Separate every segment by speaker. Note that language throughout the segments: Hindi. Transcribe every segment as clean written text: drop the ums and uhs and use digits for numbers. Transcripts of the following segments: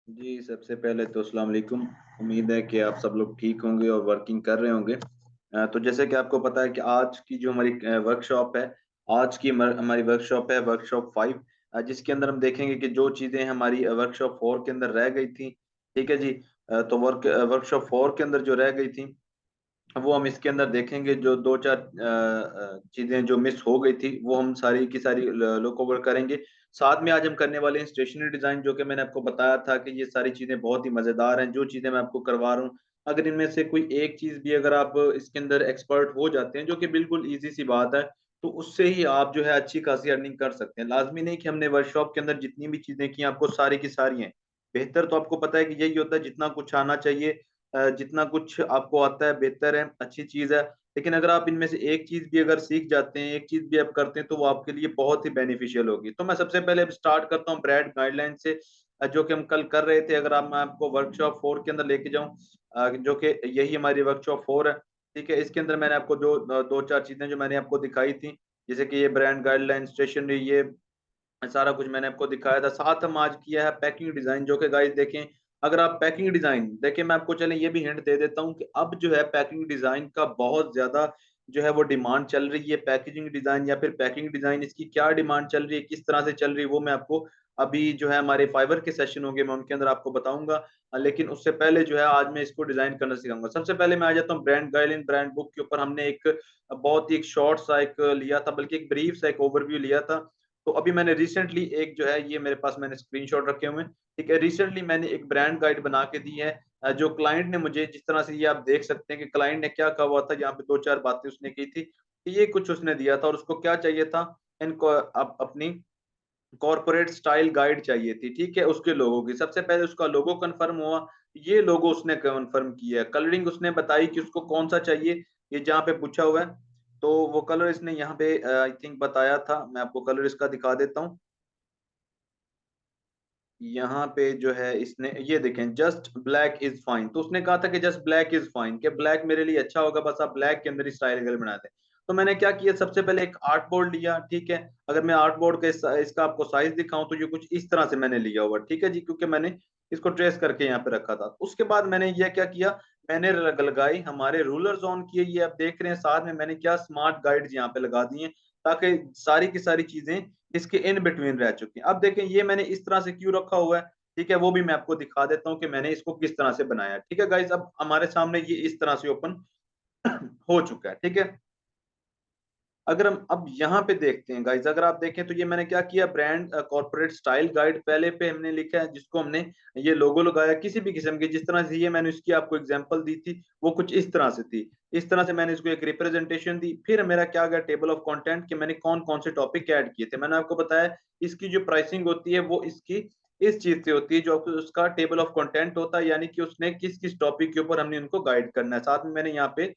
Speaker 1: जी, सबसे पहले तो अस्सलाम वालेकुम। उम्मीद है कि आप सब लोग ठीक होंगे और वर्किंग कर रहे होंगे। तो जैसे कि आपको पता है कि आज की जो हमारी वर्कशॉप है, आज की हमारी वर्कशॉप है वर्कशॉप 5, जिसके अंदर हम देखेंगे कि जो चीज़ें हमारी वर्कशॉप 4 के अंदर रह गई थी, ठीक है जी। तो वर्कशॉप 4 के अंदर जो रह गई थी, वो हम इसके अंदर देखेंगे। जो 2-4 चीज़ें जो मिस हो गई थी, वो हम सारी की सारी ल लुक ओवर करेंगे। साथ में आज हम करने वाले हैं स्टेशनरी डिज़ाइन, जो कि मैंने आपको बताया था कि ये सारी चीज़ें बहुत ही मज़ेदार हैं, जो चीज़ें मैं आपको करवा रहा हूँ। अगर इनमें से कोई एक चीज़ भी अगर आप इसके अंदर एक्सपर्ट हो जाते हैं, जो कि बिल्कुल ईज़ी सी बात है, तो उससे ही आप जो है अच्छी खासी अर्निंग कर सकते हैं। लाज़मी नहीं कि हमने वर्कशॉप के अंदर जितनी भी चीज़ें की, आपको सारी की सारी हैं। बेहतर तो आपको पता है कि यही होता है, जितना कुछ आना चाहिए, जितना कुछ आपको आता है बेहतर है, अच्छी चीज़ है। लेकिन अगर आप इनमें से एक चीज़ भी अगर सीख जाते हैं, एक चीज़ भी आप करते हैं, तो वो आपके लिए बहुत ही बेनिफिशियल होगी। तो मैं सबसे पहले अब स्टार्ट करता हूँ ब्रांड गाइडलाइन से, जो कि हम कल कर रहे थे। अगर आप मैं आपको वर्कशॉप 4 के अंदर लेके जाऊँ, जो कि यही हमारी वर्कशॉप 4 है, ठीक है? इसके अंदर मैंने आपको जो 2-4 चीज़ें जो मैंने आपको दिखाई थी, जैसे कि ये ब्रांड गाइडलाइन, स्टेशनरी, ये सारा कुछ मैंने आपको दिखाया था। साथ हम आज किया है पैकिंग डिज़ाइन, जो कि गाइस देखें, अगर आप पैकिंग डिज़ाइन देखिए, मैं आपको चलें ये भी हिंट दे देता हूँ कि अब जो है पैकिंग डिज़ाइन का बहुत ज़्यादा जो है वो डिमांड चल रही है। पैकेजिंग डिज़ाइन या फिर पैकिंग डिज़ाइन, इसकी क्या डिमांड चल रही है, किस तरह से चल रही है, वो मैं आपको अभी जो है हमारे फाइवर के सेशन होंगे, मैं उनके अंदर आपको बताऊँगा। लेकिन उससे पहले जो है आज मैं इसको डिज़ाइन करना सिखाऊँगा। सबसे पहले मैं आ जाता हूँ ब्रांड गाइडलाइन, ब्रांड बुक के ऊपर। हमने एक बहुत ही एक शॉर्ट सा एक लिया था, बल्कि एक ब्रीफ सा एक ओवरव्यू लिया था। तो अभी मैंने रिसेंटली एक जो है, ये मेरे पास मैंने स्क्रीनशॉट रखे हुए हैं, ठीक है? रिसेंटली मैंने एक ब्रांड गाइड बना के दी है, जो क्लाइंट ने मुझे, जिस तरह से ये आप देख सकते हैं कि क्लाइंट ने क्या कहा हुआ था, यहाँ पे 2-4 बातें उसने की थी। कि ये कुछ उसने दिया था और उसको क्या चाहिए था, इनको अपनी कॉर्पोरेट स्टाइल गाइड चाहिए थी, ठीक है? उसके लोगो की। सबसे पहले उसका लोगो कन्फर्म हुआ, ये लोगो उसने कन्फर्म किया है। कलरिंग उसने बताई कि उसको कौन-सा चाहिए, ये जहाँ पे पूछा हुआ है। तो वो कलर इसने यहाँ पे आई थिंक बताया था, मैं आपको कलर इसका दिखा देता हूँ। यहाँ पे जो है इसने ये देखें, जस्ट ब्लैक इज़ फाइन। तो उसने कहा था कि जस्ट ब्लैक इज़ फाइन, कि ब्लैक मेरे लिए अच्छा होगा, बस आप ब्लैक के अंदर ही स्टाइल अगर बना दें। तो मैंने क्या किया, सबसे पहले एक आर्ट बोर्ड लिया, ठीक है? अगर मैं आर्ट बोर्ड का इसका आपको साइज़ दिखाऊँ, तो ये कुछ इस तरह से मैंने लिया हुआ, ठीक है जी? क्योंकि मैंने इसको ट्रेस करके यहाँ पे रखा था। उसके बाद मैंने ये क्या किया, मैंने लगाई हमारे रूलर ज़ोन की, ये आप देख रहे हैं। साथ में मैंने क्या स्मार्ट गाइड्स यहाँ पे लगा दिए हैं, ताकि सारी की सारी चीज़ें इसके इन बिटवीन रह चुकी हैं। अब देखें ये मैंने इस तरह से क्यों रखा हुआ है, ठीक है? वो भी मैं आपको दिखा देता हूँ कि मैंने इसको किस तरह से बनाया है। ठीक है गाइज़, अब हमारे सामने ये इस तरह से ओपन हो चुका है, ठीक है? अगर हम अब यहाँ पे देखते हैं गाइज़, अगर आप देखें तो ये मैंने क्या किया, ब्रांड कॉर्पोरेट स्टाइल गाइड पहले पे हमने लिखा है, जिसको हमने ये लोगो लगाया किसी भी किस्म के, जिस तरह से ये मैंने इसकी आपको एग्ज़ाम्पल दी थी, वो कुछ इस तरह से थी। इस तरह से मैंने इसको एक रिप्रेजेंटेशन दी। फिर मेरा क्या गया, टेबल ऑफ कंटेंट, कि मैंने कौन-कौन से टॉपिक ऐड किए थे। मैंने आपको बताया इसकी जो प्राइसिंग होती है, वो इसकी इस चीज़ से होती है, जो आपको उसका टेबल ऑफ कंटेंट होता है, यानी कि उसने किस-किस टॉपिक के ऊपर हमने उनको गाइड करना है। साथ में मैंने यहाँ पे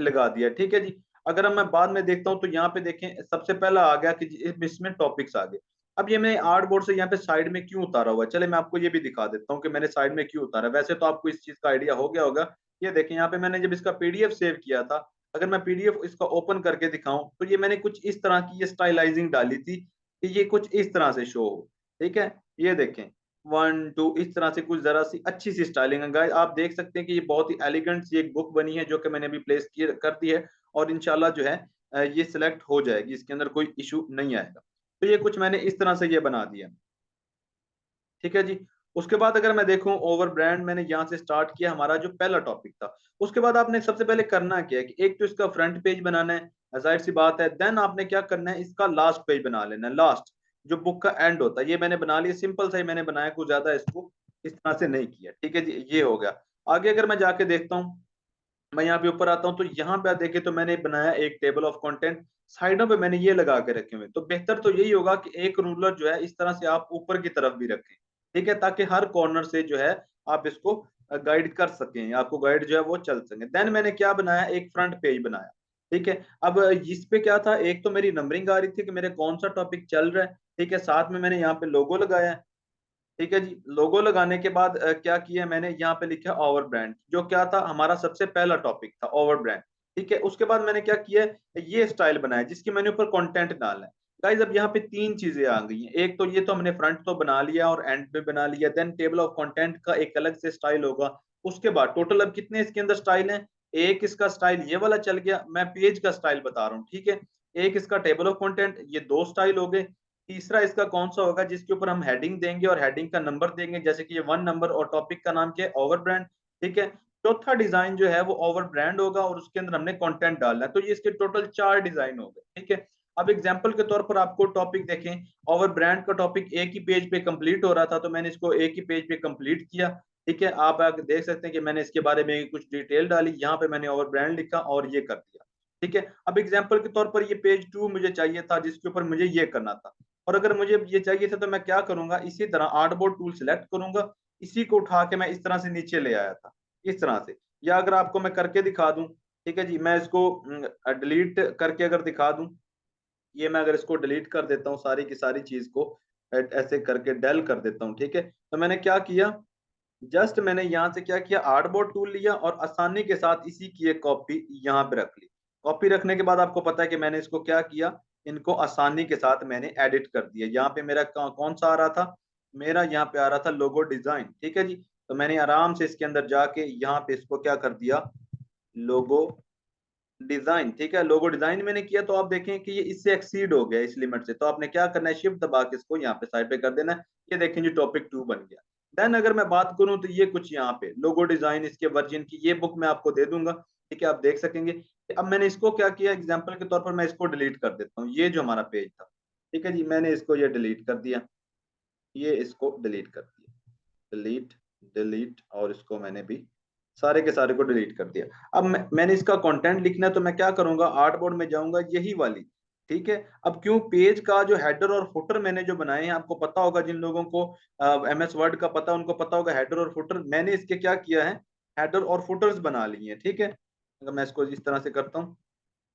Speaker 1: लगा दिया, ठीक है जी। अगर अब मैं बाद में देखता हूँ, तो यहाँ पे देखें सबसे पहला आ गया कि इसमें टॉपिक्स आ गए। अब ये मैंने आर्ट बोर्ड से यहाँ पे साइड में क्यों उतारा हुआ है? चलिए मैं आपको ये भी दिखा देता हूँ कि मैंने साइड में क्यों उतारा है। वैसे तो आपको इस चीज़ का आइडिया हो गया होगा। ये देखें, यहाँ पे मैंने जब इसका पीडीएफ सेव किया था, अगर मैं पीडीएफ इसका ओपन करके दिखाऊँ, तो ये मैंने कुछ इस तरह की ये स्टाइलाइजिंग डाली थी कि ये कुछ इस तरह से शो हो। ठीक है? ये देखें, 1, 2 इस तरह से कुछ ज़रा-सी अच्छी-सी स्टाइलिंग है गाइस। आप देख सकते हैं कि ये बहुत ही एलिगेंट सी एक बुक बनी है, जो कि मैंने अभी प्लेस की कर दी है, और इंशाल्लाह जो है ये सिलेक्ट हो जाएगी, इसके अंदर कोई इश्यू नहीं आएगा। तो ये कुछ मैंने इस तरह से ये बना दिया। ठीक है जी। उसके बाद अगर मैं देखूँ, ओवर ब्रांड मैंने यहाँ से स्टार्ट किया, हमारा जो पहला टॉपिक था। उसके बाद आपने सबसे पहले करना क्या है कि एक तो इसका फ्रंट पेज बनाना है, ज़ाहिर-सी बात है। देन आपने क्या करना है, इसका लास्ट पेज बना लेना है, लास्ट जो बुक का एंड होता है। ये मैंने बना लिया, सिंपल सा ही मैंने बनाया, कुछ ज़्यादा इसको इस तरह से नहीं किया। ठीक है जी, ये हो गया। आगे अगर मैं जाके देखता हूँ, मैं यहाँ पे ऊपर आता हूँ, तो यहाँ पे आप देखें तो मैंने बनाया एक टेबल ऑफ कंटेंट, साइडों पे मैंने ये लगा के रखे हुए हैं। तो बेहतर तो यही होगा कि एक रूलर जो है इस तरह से आप ऊपर की तरफ भी रखें, ठीक है? ताकि हर कॉर्नर से जो है आप इसको गाइड कर सकें, आपको गाइड जो है वो चल सके। देन मैंने क्या बनाया, एक फ्रंट पेज बनाया, ठीक है? अब इस पे क्या था, एक तो मेरी नंबरिंग आ रही थी कि मेरे कौन-सा टॉपिक चल रहा है, ठीक है? साथ में मैंने यहाँ पे लोगो लगाया है। ठीक है जी। लोगो लगाने के बाद क्या किया मैंने, यहाँ पे लिखा ओवर ब्रांड, जो क्या था, हमारा सबसे पहला टॉपिक था ओवर ब्रांड। ठीक है? उसके बाद मैंने क्या किया, ये स्टाइल बनाया जिसकी मैंने ऊपर कंटेंट डालना है। गाइज अब यहाँ पे तीन चीजें आ गई हैं। एक तो ये तो हमने फ्रंट तो बना लिया और एंड पे बना लिया, देन टेबल ऑफ कंटेंट का एक अलग से स्टाइल होगा। उसके बाद टोटल अब कितने इसके अंदर स्टाइल हैं? एक इसका स्टाइल ये वाला चल गया, मैं पेज का स्टाइल बता रहा हूँ, ठीक है। एक इसका टेबल ऑफ कंटेंट, ये दो स्टाइल हो गए। तीसरा इसका कौन सा होगा जिसके ऊपर हम हेडिंग देंगे और हेडिंग का नंबर देंगे, जैसे कि ये 1 नंबर, और टॉपिक का नाम क्या है? ओवर ब्रांड, ठीक है। चौथा डिजाइन जो है वो ओवर ब्रांड होगा और उसके अंदर हमने कंटेंट डालना है। तो ये इसके टोटल 4 डिजाइन हो गए, ठीक है। अब एग्जाम्पल के तौर पर आपको टॉपिक देखें, ओवर ब्रांड का टॉपिक एक ही पेज पे कंप्लीट हो रहा था, तो मैंने इसको एक ही पेज पे कंप्लीट किया, ठीक है। आप आगे देख सकते हैं कि मैंने इसके बारे में कुछ डिटेल डाली, यहाँ पे मैंने ओवर ब्रांड लिखा और ये कर दिया, ठीक है। अब एग्जाम्पल के तौर पर ये पेज 2 मुझे चाहिए था जिसके ऊपर मुझे ये करना था, और अगर मुझे ये चाहिए था तो मैं क्या करूंगा, इसी तरह आर्टबोर्ड टूल सिलेक्ट करूंगा, इसी को उठा के मैं इस तरह से नीचे ले आया था, इस तरह से। या अगर आपको मैं करके दिखा दूं, ठीक है जी, मैं इसको डिलीट करके अगर दिखा दूं, ये मैं अगर इसको डिलीट कर देता हूँ सारी की सारी चीज को, ऐसे करके डेल कर देता हूँ, ठीक है। तो मैंने क्या किया, जस्ट मैंने यहाँ से क्या किया, आर्टबोर्ड टूल लिया और आसानी के साथ इसी की एक कॉपी यहाँ पे रख ली। कॉपी रखने के बाद आपको पता है कि मैंने इसको क्या किया, इनको आसानी के साथ मैंने एडिट कर दिया। यहाँ पे मेरा कौन सा आ रहा था, मेरा यहाँ पे आ रहा था लोगो डिजाइन, ठीक है जी। तो मैंने आराम से इसके अंदर जाके यहाँ पे इसको क्या कर दिया, लोगो डिजाइन, ठीक है। लोगो डिजाइन मैंने किया, तो आप देखें कि ये इससे एक्सीड हो गया इस लिमिट से, तो आपने क्या करना है, शिफ्ट दबा के इसको यहाँ पे साइड पे कर देना है। ये देखें जी टॉपिक 2 बन गया। देन अगर मैं बात करूं तो ये कुछ यहाँ पे लोगो डिजाइन इसके वर्जन की ये बुक मैं आपको दे दूंगा, ठीक है। आप देख सकेंगे कि अब मैंने इसको क्या किया, एग्जाम्पल के तौर पर मैं इसको डिलीट कर देता हूँ, ये जो हमारा पेज था, ठीक है जी, मैंने इसको ये डिलीट कर दिया, ये इसको डिलीट कर दिया, डिलीट, डिलीट, और इसको मैंने भी सारे के सारे को डिलीट कर दिया। अब मैंने इसका कंटेंट लिखना है, तो मैं क्या करूंगा, आर्टबोर्ड में जाऊंगा, यही वाली, ठीक है। अब क्यों, पेज का जो हेडर और फुटर मैंने जो बनाए हैं, आपको पता होगा, जिन लोगों को MS वर्ड का पता, उनको पता होगा हेडर और फुटर, मैंने इसके क्या किया है, हेडर और फुटर्स बना लिए हैं, ठीक है। अगर मैं इसको इस तरह से करता हूँ,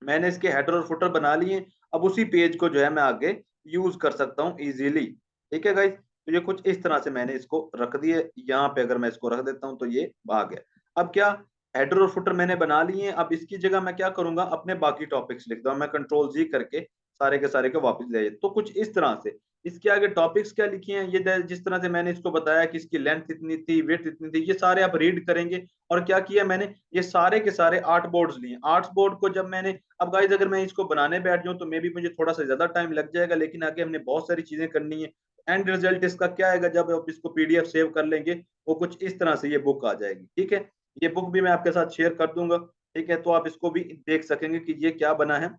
Speaker 1: मैंने इसके हेडर और फुटर बना लिए। अब उसी पेज को जो है मैं आगे यूज कर सकता हूँ इजीली, ठीक है गाइस। तो ये कुछ इस तरह से मैंने इसको रख दिए यहाँ पे, अगर मैं इसको रख देता हूँ तो ये आ गया। अब क्या, हेडर और फुटर मैंने बना लिए हैं, अब इसकी जगह मैं क्या करूंगा, अपने बाकी टॉपिक्स लिखता हूँ, मैं कंट्रोल Z करके सारे के सारे को वापस ले, तो कुछ इस तरह से। इसके आगे टॉपिक्स क्या लिखे हैं, ये जिस तरह से मैंने इसको बताया कि इसकी लेंथ इतनी थी, विड्थ इतनी थी, ये सारे आप रीड करेंगे। और क्या किया मैंने, ये सारे के सारे आर्ट बोर्ड्स लिए। आर्ट बोर्ड को जब मैंने, अब गाइज अगर मैं इसको बनाने बैठ जाऊं तो मे भी मुझे थोड़ा सा ज्यादा टाइम लग जाएगा, लेकिन आगे हमने बहुत सारी चीजें करनी है। एंड रिजल्ट इसका क्या आएगा, जब आप इसको PDF सेव कर लेंगे, वो कुछ इस तरह से ये बुक आ जाएगी, ठीक है। ये बुक भी मैं आपके साथ शेयर कर दूंगा, ठीक है। तो आप इसको भी देख सकेंगे कि ये क्या बना है,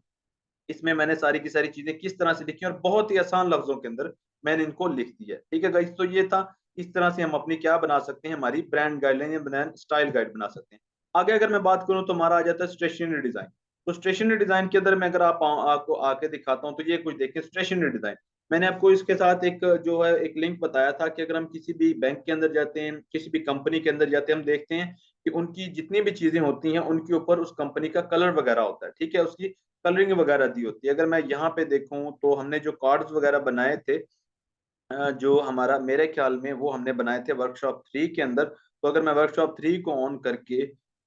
Speaker 1: इसमें मैंने सारी की सारी चीजें किस तरह से लिखी, और बहुत ही आसान लफ्जों के अंदर मैंने इनको लिख दिया, ठीक है गाइस। तो ये था, इस तरह से हम अपनी क्या बना सकते हैं, हमारी ब्रांड गाइडलाइन या ब्रांड स्टाइल गाइड बना सकते हैं। आगे अगर मैं बात करूं तो हमारा आ जाता है स्टेशनरी डिजाइन। तो स्टेशनरी डिजाइन के अंदर मैं अगर आपको आके दिखाता हूँ, तो ये कुछ देखिए, स्टेशनरी डिजाइन मैंने आपको इसके साथ एक जो है एक लिंक बताया था कि अगर हम किसी भी बैंक के अंदर जाते हैं, किसी भी कंपनी के अंदर जाते हैं, हम देखते हैं कि उनकी जितनी भी चीजें होती हैं उनके ऊपर उस कंपनी का कलर वगैरह होता है, ठीक है, उसकी कलरिंग वगैरह दी होती है। अगर मैं यहाँ पे देखूं तो हमने जो कार्ड्स वगैरह बनाए थे, जो हमारा मेरे ख्याल में वो हमने बनाए थे वर्कशॉप 3 के अंदर। तो अगर मैं वर्कशॉप 3 को ऑन करके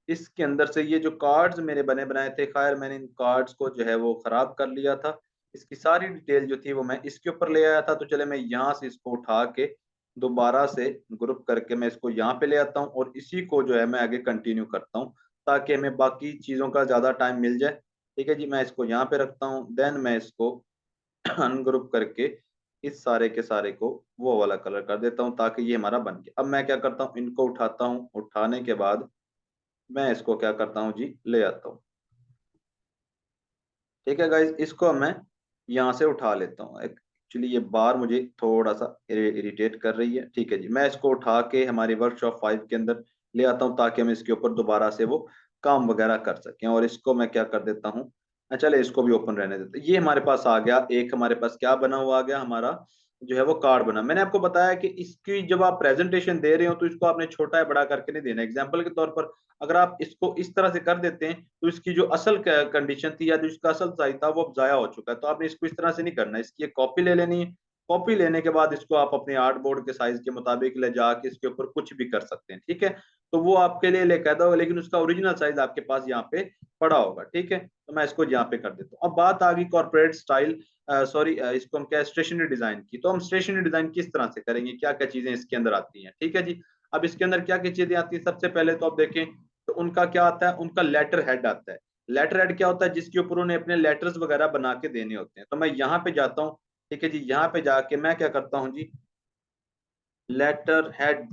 Speaker 1: इसके अंदर से ये जो कार्ड्स मेरे बने बनाए थे, खैर मैंने इन कार्ड्स को जो है वो खराब कर लिया था, इसकी सारी डिटेल जो थी वो मैं इसके ऊपर ले आया था। तो चले मैं यहाँ से इसको उठा के दोबारा से ग्रुप करके मैं इसको यहाँ पे ले आता हूँ और इसी को जो है मैं आगे कंटिन्यू करता हूँ, ताकि हमें बाकी चीज़ों का ज़्यादा टाइम मिल जाए, ठीक है जी। मैं इसको यहाँ पे रखता हूँ, देन मैं इसको अनग्रुप करके इस सारे के सारे को वो वाला कलर कर देता हूँ, ताकि ये हमारा बन गया। अब मैं क्या करता हूँ, इनको उठाता हूँ, उठाने के बाद मैं इसको क्या करता हूँ जी, ले आता हूँ, ठीक है गाइज। इसको मैं यहाँ से उठा लेता हूँ, एक्चुअली ये बार मुझे थोड़ा सा इरिटेट कर रही है, ठीक है जी। मैं इसको उठा के हमारी वर्कशॉप 5 के अंदर ले आता हूँ, ताकि हम इसके ऊपर दोबारा से वो काम वगैरह कर सकें। और इसको मैं क्या कर देता हूँ, चले इसको भी ओपन रहने देते हैं। ये हमारे पास आ गया, एक हमारे पास क्या बना हुआ आ गया, हमारा जो है वो कार्ड बना। मैंने आपको बताया कि इसकी जब आप प्रेजेंटेशन दे रहे हो तो इसको आपने छोटा या बड़ा करके नहीं देना। एग्जाम्पल के तौर पर अगर आप इसको इस तरह से कर देते हैं तो इसकी जो असल कंडीशन थी या जो इसका असल साइज था वो अब जाया हो चुका है। तो आपने इसको इस तरह से नहीं करना, इसकी एक कॉपी ले लेनी है कॉपी लेने के बाद इसको आप अपने आर्ट बोर्ड के साइज के मुताबिक ले जाके इसके ऊपर कुछ भी कर सकते हैं, ठीक है। तो वो आपके लिए लेकर होगा, लेकिन उसका ओरिजिनल साइज आपके पास यहाँ पे पड़ा होगा, ठीक है। तो मैं इसको यहाँ पे कर देता हूँ। अब बात आ गई कॉर्पोरेट स्टाइल, सॉरी इसको हम क्या, स्टेशनरी डिजाइन की। तो हम स्टेशनरी डिजाइन किस तरह से करेंगे, क्या क्या चीजें इसके अंदर आती हैं, ठीक है जी। अब इसके अंदर क्या क्या चीजें आती है, सबसे पहले तो आप देखें तो उनका क्या आता है, उनका लेटर हेड आता है। लेटर हेड क्या होता है, जिसके ऊपर उन्हें अपने लेटर्स वगैरह बना के देने होते हैं। तो मैं यहाँ पे जाता हूँ, ठीक है जी। यहाँ पे जाके मैं क्या करता हूँ जी, लेटर हेड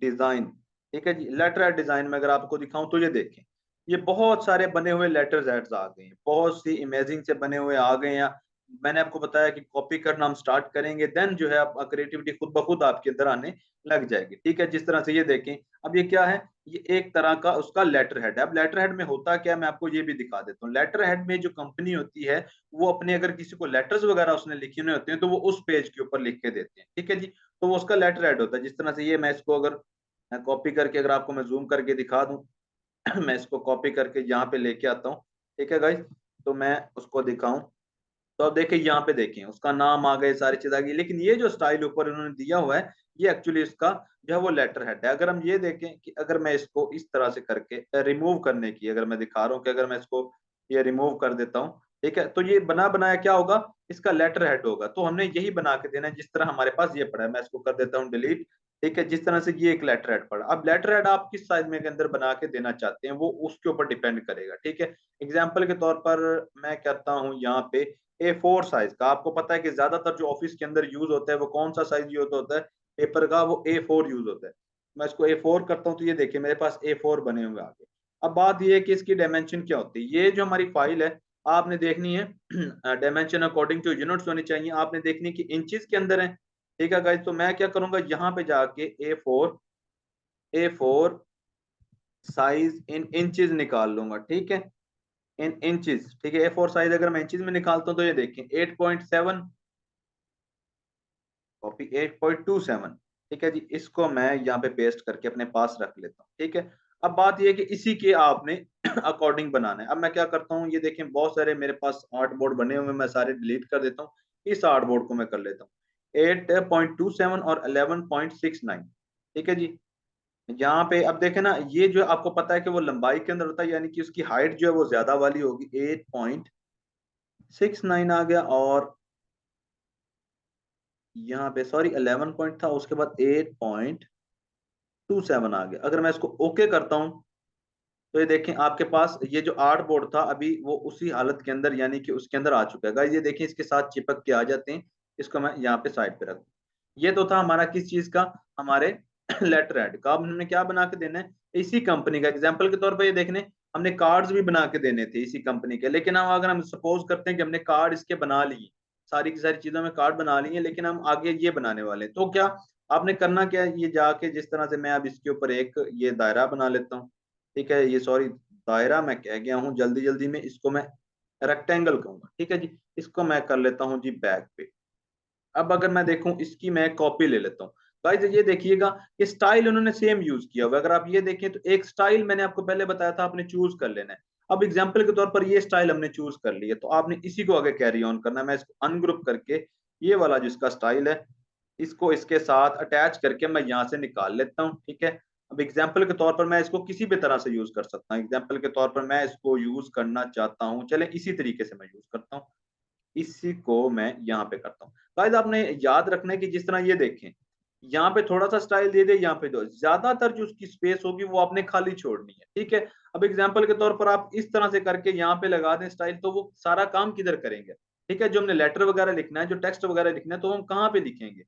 Speaker 1: डिजाइन, ठीक है जी। लेटर हेड डिजाइन में अगर आपको दिखाऊं तो ये देखें, ये बहुत सारे बने हुए लेटर हेड्स आ गए हैं, बहुत सी इमेजिंग से बने हुए आ गए हैं। मैंने आपको बताया कि कॉपी करना हम स्टार्ट करेंगे, देन जो है आप क्रिएटिविटी खुद ब खुद आपके अंदर आने लग जाएगी, ठीक है। जिस तरह से ये देखें, अब ये क्या है, ये एक तरह का उसका लेटर हेड है। अब लेटर हेड में होता क्या है, मैं आपको ये भी दिखा देता हूँ। लेटर हेड में जो कंपनी होती है, वो अपने अगर किसी को लेटर्स वगैरह उसने लिखे हुए होते हैं तो वो उस पेज के ऊपर लिख के देते हैं, ठीक है जी। तो वो उसका लेटर हेड होता है। जिस तरह से ये मैं इसको अगर कॉपी करके अगर आपको मैं जूम करके दिखा दूं मैं इसको कॉपी करके यहाँ पे लेके आता हूँ, ठीक है गाइस। तो मैं उसको दिखाऊं तो अब देखिए यहाँ पे देखें उसका नाम आ गए, सारी चीज आ गई, लेकिन ये जो स्टाइल ऊपर उन्होंने दिया हुआ है, ये एक्चुअली इसका जो है वो लेटर हेड है। अगर हम ये देखें कि अगर मैं इसको इस तरह से करके रिमूव करने की, अगर मैं दिखा रहा हूँ कि अगर मैं इसको ये रिमूव कर देता हूँ, ठीक है, तो ये बना बनाया क्या होगा, इसका लेटर हेड होगा। तो हमने यही बना के देना है जिस तरह हमारे पास ये पड़ा है। मैं इसको कर देता हूँ डिलीट, ठीक है। जिस तरह से ये एक लेटर हेड पड़ा, अब लेटर हेड आप किस साइज में के अंदर बना के देना चाहते हैं वो उसके ऊपर डिपेंड करेगा, ठीक है। एग्जाम्पल के तौर पर मैं कहता हूँ यहाँ पे A4 साइज का। आपको पता है कि ज्यादातर जो ऑफिस के अंदर यूज होता है वो कौन सा साइज यूज होता है पेपर का, वो A4 यूज होता है। मैं इसको A4 करता हूँ तो ये देखिए मेरे पास A4 बने हुए आगे। अब बात ये है कि इसकी डायमेंशन क्या होती है। ये जो हमारी फाइल है आपने देखनी है डायमेंशन अकॉर्डिंग टू यूनिट्स होनी चाहिए, आपने देखनी है कि इंचेस के अंदर है, ठीक है गाइस। तो मैं क्या करूंगा, यहाँ पे जाके A4 साइज इन इंचेस निकाल लूंगा, ठीक है। इन इंचेस, ठीक है। A4 साइज अगर मैं इंचेस में निकालता हूँ तो ये देखिए 8.7 कॉपी 8.27, ठीक है जी। इसको मैं यहाँ पे पेस्ट करके अपने पास रख लेता हूँ, ठीक है। अब बात ये है कि इसी के आपने अकॉर्डिंग बनाना है। अब मैं क्या करता हूँ, ये देखें बहुत सारे मेरे पास आर्ट बोर्ड बने हुए, मैं सारे डिलीट कर देता हूँ। इस आर्ट बोर्ड को मैं कर लेता हूँ 8.27 और 11.69, ठीक है जी। यहाँ पे अब देखें ना, ये जो आपको पता है कि वो लंबाई के अंदर होता है, यानी कि उसकी हाइट जो है वो ज्यादा वाली होगी, 8.69 आ गया। और यहाँ पे सॉरी 11 पॉइंट था, उसके बाद 8.27 आ गया। अगर मैं इसको ओके करता हूँ तो ये देखें आपके पास ये जो आर्ट बोर्ड था अभी वो उसी हालत के अंदर, यानी कि उसके अंदर आ चुका है गाइस। ये देखें इसके साथ चिपक के आ जाते हैं। इसको मैं यहाँ पे साइड पे रख दूं। ये तो था हमारा किस चीज का, हमारे लेटर हेड का। अब हमने क्या बना के देना है, इसी कंपनी का। एग्जाम्पल के तौर पर ये देखने, हमने कार्ड्स भी बना के देने थे इसी कंपनी के, लेकिन हम अगर हम सपोज करते हैं कि हमने कार्ड इसके बना लिए, सारी की सारी चीजों में कार्ड बना लिए, लेकिन हम आगे ये बनाने वाले हैं, तो क्या आपने करना क्या है, ये जाके जिस तरह से मैं अब इसके ऊपर एक ये दायरा बना लेता हूँ, ठीक है। ये सॉरी दायरा मैं कह गया हूँ जल्दी जल्दी में, इसको मैं रेक्टेंगल कहूंगा, ठीक है जी। इसको मैं कर लेता हूँ जी बैक पे। अब अगर मैं देखूं इसकी मैं कॉपी ले लेता हूँ गाइस, ये देखिएगा कि स्टाइल उन्होंने सेम यूज किया हुआ है। अगर आप ये देखें तो एक स्टाइल मैंने आपको पहले बताया था आपने चूज कर लेना है। अब एग्जाम्पल के तौर पर ये स्टाइल हमने चूज कर लिया, तो आपने इसी को आगे कैरी ऑन करना है। मैं इसको अनग्रुप करके ये वाला जिसका स्टाइल है इसको इसके साथ अटैच करके मैं यहाँ से निकाल लेता हूँ, ठीक है। अब एग्जाम्पल के तौर पर मैं इसको किसी भी तरह से यूज कर सकता हूँ। एग्जाम्पल के तौर पर मैं इसको यूज करना चाहता हूँ, चले इसी तरीके से मैं यूज करता हूँ। इसी को मैं यहाँ पे करता हूँ गाइस। आपने याद रखना है कि जिस तरह ये देखें, यहाँ पे थोड़ा सा स्टाइल दे दे, यहाँ पे दो, ज्यादातर जो उसकी स्पेस होगी वो आपने खाली छोड़नी है, ठीक है। अब एग्जाम्पल के तौर पर आप इस तरह से करके यहाँ पे लगा दें स्टाइल, तो वो सारा काम किधर करेंगे, ठीक है। जो हमने लेटर वगैरह लिखना है, जो टेक्स्ट वगैरह लिखना है, तो हम कहाँ पे लिखेंगे,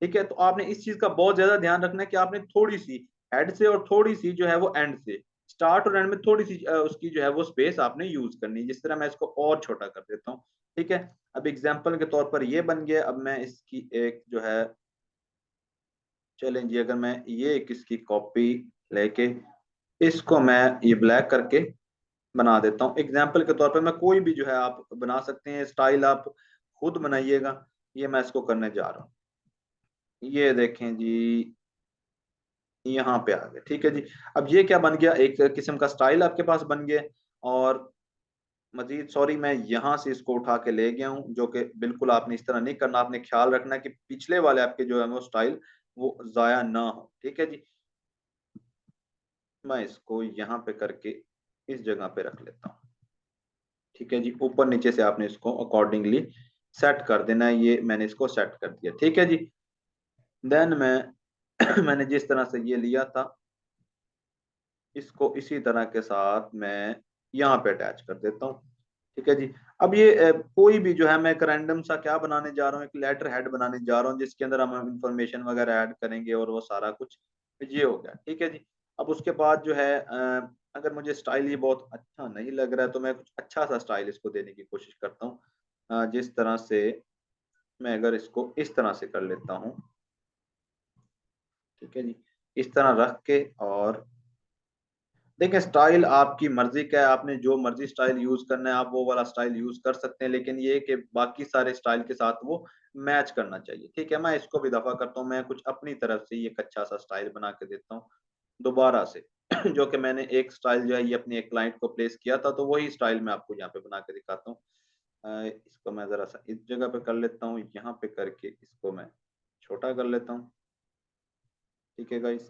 Speaker 1: ठीक है। तो आपने इस चीज का बहुत ज्यादा ध्यान रखना है कि आपने थोड़ी सी हेड से और थोड़ी सी जो है वो एंड से, स्टार्ट और एंड में थोड़ी सी उसकी जो है वो स्पेस आपने यूज करनी है। जिस तरह मैं इसको और छोटा कर देता हूँ, ठीक है। अब एग्जाम्पल के तौर पर ये बन गया। अब मैं इसकी एक जो है चलें जी, अगर मैं ये एक इसकी कॉपी लेके इसको मैं ये ब्लैक करके बना देता हूँ। एग्जाम्पल के तौर पर मैं कोई भी जो है आप बना सकते हैं स्टाइल, आप खुद बनाइएगा। ये मैं इसको करने जा रहा हूँ, ये देखें जी यहाँ पे आ गए, ठीक है जी। अब ये क्या बन गया, एक किस्म का स्टाइल आपके पास बन गया। और मजीद सॉरी, मैं यहाँ से इसको उठा के ले गया हूँ, जो कि बिल्कुल आपने इस तरह नहीं करना। आपने ख्याल रखना कि पिछले वाले आपके जो है वो स्टाइल वो जाया ना हो। ठीक है जी, मैं इसको यहाँ पे करके इस जगह पे रख लेता हूँ। ठीक है जी, ऊपर नीचे से आपने इसको अकॉर्डिंगली सेट कर देना है। ये मैंने इसको सेट कर दिया। ठीक है जी, देन मैं मैंने जिस तरह से ये लिया था, इसको इसी तरह के साथ मैं यहाँ पे अटैच कर देता हूँ। ठीक है जी, अब ये कोई भी जो है, मैं एक रैंडम सा क्या बनाने जा रहा हूँ, एक लेटर हेड बनाने जा रहा हूँ जिसके अंदर हम इंफॉर्मेशन वगैरह ऐड करेंगे और वो सारा कुछ ये हो गया। ठीक है जी, अब उसके बाद जो है अगर मुझे स्टाइल ये बहुत अच्छा नहीं लग रहा है तो मैं कुछ अच्छा सा स्टाइल इसको देने की कोशिश करता हूँ। जिस तरह से मैं अगर इसको इस तरह से कर लेता हूँ, ठीक है जी, इस तरह रख के, और देखिए स्टाइल आपकी मर्जी का है, आपने जो मर्जी स्टाइल यूज करना है आप वो वाला स्टाइल यूज कर सकते हैं, लेकिन ये कि बाकी सारे स्टाइल के साथ वो मैच करना चाहिए। ठीक है, मैं इसको भी दफा करता हूँ, मैं कुछ अपनी तरफ से ये एक अच्छा सा स्टाइल बना के देता हूँ दोबारा से जो कि मैंने एक स्टाइल जो है ये अपनी एक क्लाइंट को प्लेस किया था, तो वही स्टाइल मैं आपको यहाँ पे बना के दिखाता हूँ। इसको मैं जरा सा इस जगह पे कर लेता हूँ, यहाँ पे करके इसको मैं छोटा कर लेता हूँ। ठीक है गाइस,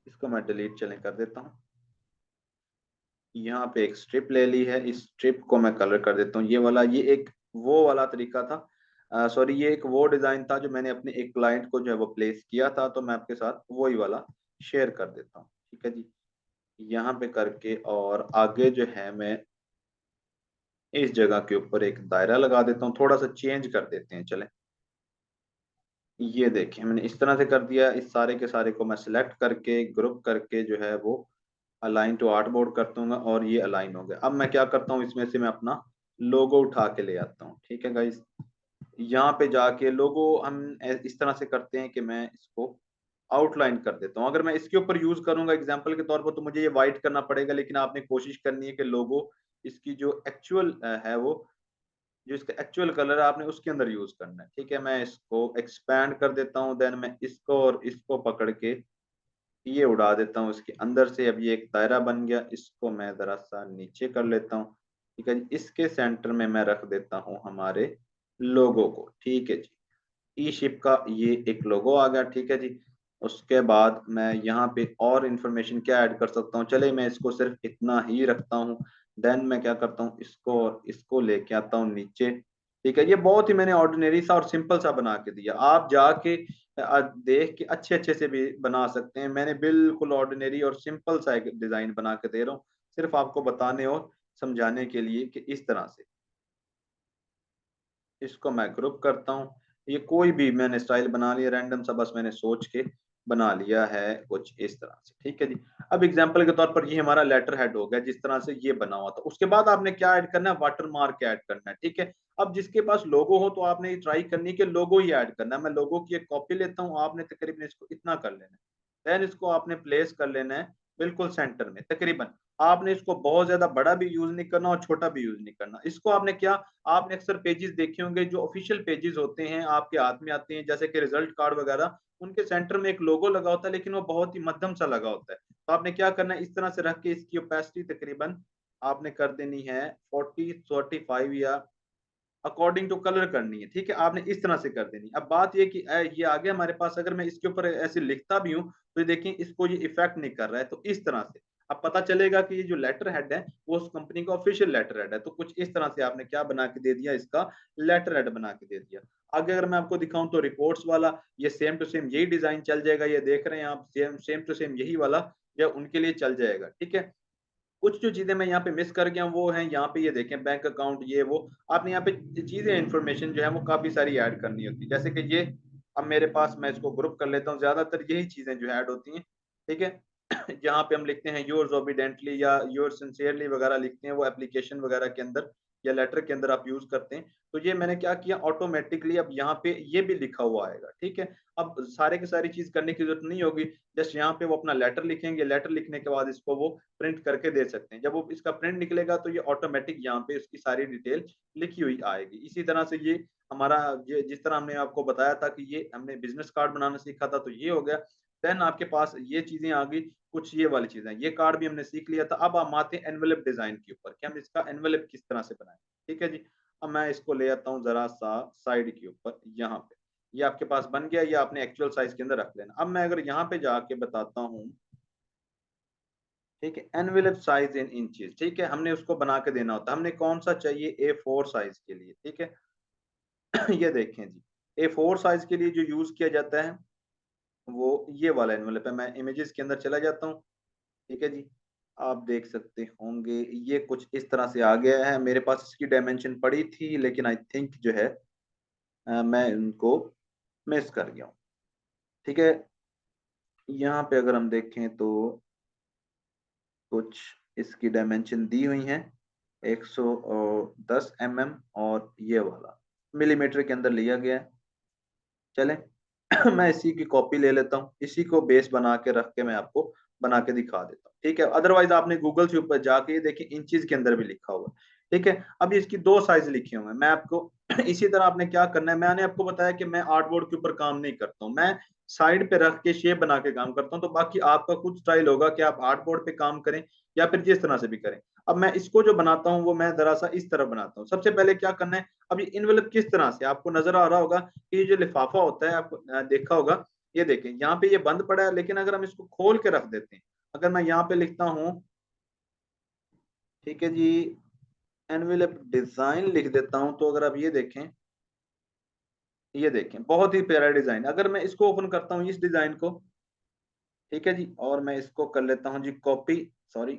Speaker 1: इसको मैं डिलीट चले कर देता हूँ। यहाँ पे एक स्ट्रिप ले ली है, इस स्ट्रिप को मैं कलर कर देता हूँ ये वाला। ये एक वो वाला तरीका था, सॉरी ये एक वो डिजाइन था जो मैंने अपने एक क्लाइंट को जो है वो प्लेस किया था, तो मैं आपके साथ वही वाला शेयर कर देता हूँ। ठीक है जी, यहाँ पे करके और आगे जो है मैं इस जगह के ऊपर एक दायरा लगा देता हूँ, थोड़ा सा चेंज कर देते हैं चले। ये देखिए मैंने इस तरह से कर दिया। इस सारे के सारे को मैं सिलेक्ट करके ग्रुप करके जो है वो अलाइन टू आर्टबोर्ड कर दूंगा और ये अलाइन हो गया। अब मैं क्या करता हूँ, इसमें से मैं अपना लोगो उठा के ले आता हूँ। ठीक है गाइस, यहाँ पे जाके लोगो हम इस तरह से करते हैं कि मैं इसको आउटलाइन कर देता हूँ। अगर मैं इसके ऊपर यूज करूंगा एग्जांपल के तौर पर तो मुझे ये वाइट करना पड़ेगा, लेकिन आपने कोशिश करनी है कि लोगो इसकी जो एक्चुअल है वो जो इसका एक्चुअल कलर है आपने उसके अंदर यूज करना है। ठीक है, मैं इसको एक्सपैंड कर देता हूँ, देन मैं इसको और इसको पकड़ के ये उड़ा देता हूँ इसके अंदर से। अब ये एक दायरा बन गया, इसको मैं जरा सा नीचे कर लेता हूँ। ठीक है जी, इसके सेंटर में मैं रख देता हूँ हमारे लोगो को। ठीक है जी, ई शिप का ये एक लोगो आ गया। ठीक है जी, उसके बाद मैं यहाँ पे और इन्फॉर्मेशन क्या ऐड कर सकता हूँ, चले मैं इसको सिर्फ इतना ही रखता हूँ। देन मैं क्या करता हूँ, इसको और इसको लेके आता हूँ नीचे। ठीक है, ये बहुत ही मैंने ऑर्डिनरी सा और सिंपल सा बना के दिया। आप जाके देख के अच्छे अच्छे से भी बना सकते हैं। मैंने बिल्कुल ऑर्डिनरी और सिंपल सा एक डिजाइन बना के दे रहा हूँ, सिर्फ आपको बताने और समझाने के लिए कि इस तरह से इसको मैं ग्रुप करता हूँ। ये कोई भी मैंने स्टाइल बना लिया रैंडम सा, बस मैंने सोच के बना लिया है कुछ इस तरह से। ठीक है जी, अब एग्जांपल के तौर पर ये हमारा लेटर हेड हो गया जिस तरह से ये बना हुआ था। उसके बाद आपने क्या ऐड करना है, वाटर मार्क ऐड करना है। ठीक है, अब जिसके पास लोगो हो तो आपने ये ट्राई करनी है कि लोगो ही ऐड करना है। मैं लोगो की एक कॉपी लेता हूँ, आपने तकरीबन इसको इतना कर लेना है। देन इसको आपने प्लेस कर लेना है बिल्कुल सेंटर में तकरीबन। आपने इसको बहुत ज्यादा बड़ा भी यूज नहीं करना और छोटा भी यूज नहीं करना। इसको आपने क्या, आपने अक्सर पेजेस देखे होंगे जो ऑफिशियल पेजेस होते हैं आपके हाथ में आते हैं जैसे कि रिजल्ट कार्ड वगैरह, उनके सेंटर में एक लोगो लगा होता है लेकिन वो बहुत ही मध्यम सा लगा होता है। तो आपने क्या करना है, इस तरह से रख के इसकी ओपेसिटी तकरीबन आपने कर देनी है 40-45 या अकॉर्डिंग टू कलर करनी है। ठीक है, आपने इस तरह से कर देनी। अब बात ये कि ये आ गया हमारे पास, अगर मैं इसके ऊपर ऐसे लिखता भी हूँ तो देखिए इसको ये इफेक्ट नहीं कर रहा है। तो इस तरह से अब पता चलेगा कि ये जो लेटर हेड है वो उस कंपनी का ऑफिशियल लेटर हेड है। तो कुछ इस तरह से आपने क्या बना के दे दिया, इसका लेटर हेड बना के दे दिया। आगे अगर मैं आपको दिखाऊं तो रिपोर्ट्स वाला ये सेम टू सेम यही डिजाइन चल जाएगा। ये देख रहे हैं आप, सेम सेम टू सेम यही वाला जो उनके लिए चल जाएगा। ठीक है, कुछ जो चीजें मैं यहाँ पे मिस कर गया वो है, यहाँ पे ये देखें बैंक अकाउंट ये वो, आपने यहाँ पे चीजें इन्फॉर्मेशन जो है वो काफी सारी ऐड करनी होती है। जैसे कि ये अब मेरे पास, मैं इसको ग्रुप कर लेता हूँ, ज्यादातर यही चीजें जो ऐड होती हैं। ठीक है, जहाँ पे हम लिखते हैं योर्स ओबिडेंटली या योर्स सिंसियरली वगैरह लिखते हैं, वो एप्लीकेशन वगैरह के अंदर या लेटर के अंदर आप यूज करते हैं। तो ये मैंने क्या किया, ऑटोमेटिकली अब यहाँ पे ये भी लिखा हुआ आएगा। ठीक है, अब सारे की सारी चीज करने की जरूरत नहीं होगी। जस्ट यहाँ पे वो अपना लेटर लिखेंगे, लेटर लिखने के बाद इसको वो प्रिंट करके दे सकते हैं। जब वो इसका प्रिंट निकलेगा तो ये ऑटोमेटिक यहाँ पे उसकी सारी डिटेल लिखी हुई आएगी। इसी तरह से ये हमारा, ये जिस तरह हमने आपको बताया था कि ये हमने बिजनेस कार्ड बनाना सीखा था तो ये हो गया। देन आपके पास ये चीजें आ गई, कुछ ये वाली चीजें, ये कार्ड भी हमने सीख लिया था। अब हम आते हैं एनवेलप डिजाइन के ऊपर कि हम इसका एनवेलप किस तरह से बनाएं। ठीक है जी, अब मैं इसको ले आता हूँ जरा सा साइड के ऊपर, यहाँ पे ये आपके पास बन गया, ये आपने एक्चुअल साइज के अंदर रख लेना। अब मैं अगर यहाँ पे जाके बताता हूँ, ठीक है, एनवेलप साइज इन इंचेस, ठीक है, हमने उसको बना के देना होता है। हमने कौन सा चाहिए, A4 साइज के लिए, ठीक है। ये देखें जी, A4 साइज के लिए जो यूज किया जाता है वो ये वाला एनवेलप है। मैं इमेजेस के अंदर चला जाता हूँ, ठीक है जी। आप देख सकते होंगे ये कुछ इस तरह से आ गया है। मेरे पास इसकी डायमेंशन पड़ी थी, लेकिन आई थिंक जो है मैं उनको मिस कर गया हूँ। ठीक है, यहाँ पे अगर हम देखें तो कुछ इसकी डायमेंशन दी हुई हैं, 110 mm, और ये वाला मिलीमीटर के अंदर लिया गया है। चले मैं इसी की कॉपी ले लेता हूँ, इसी को बेस बना के रख के मैं आपको बना के दिखा देता हूँ। ठीक है, अदरवाइज आपने गूगल से ऊपर जाके ये देखिए इंचेस के अंदर भी लिखा हुआ है। ठीक है, अब इसकी दो साइज लिखे हुए हैं। मैं आपको इसी तरह आपने क्या करना है, मैंने आपको बताया कि मैं आर्टबोर्ड के ऊपर काम नहीं करता हूँ, मैं साइड पे रख के शेप बना के काम करता हूँ। तो बाकी आपका कुछ स्टाइल होगा कि आप आर्टबोर्ड पे काम करें या फिर जिस तरह से भी करें। अब मैं इसको जो बनाता हूँ वो मैं जरा सा इस तरह बनाता हूँ। सबसे पहले क्या करना है, अब ये इन्वेलप किस तरह से आपको नजर आ रहा होगा कि ये जो लिफाफा होता है, आपको देखा होगा, ये देखें यहाँ पे ये बंद पड़ा है, लेकिन अगर हम इसको खोल के रख देते हैं, अगर मैं यहाँ पे लिखता हूँ, ठीक है जी, एनवेलप डिजाइन लिख देता हूँ, तो अगर आप ये देखें बहुत ही प्यारा डिजाइन। अगर मैं इसको ओपन करता हूँ इस डिजाइन को, ठीक है जी, और मैं इसको कर लेता हूँ जी कॉपी, सॉरी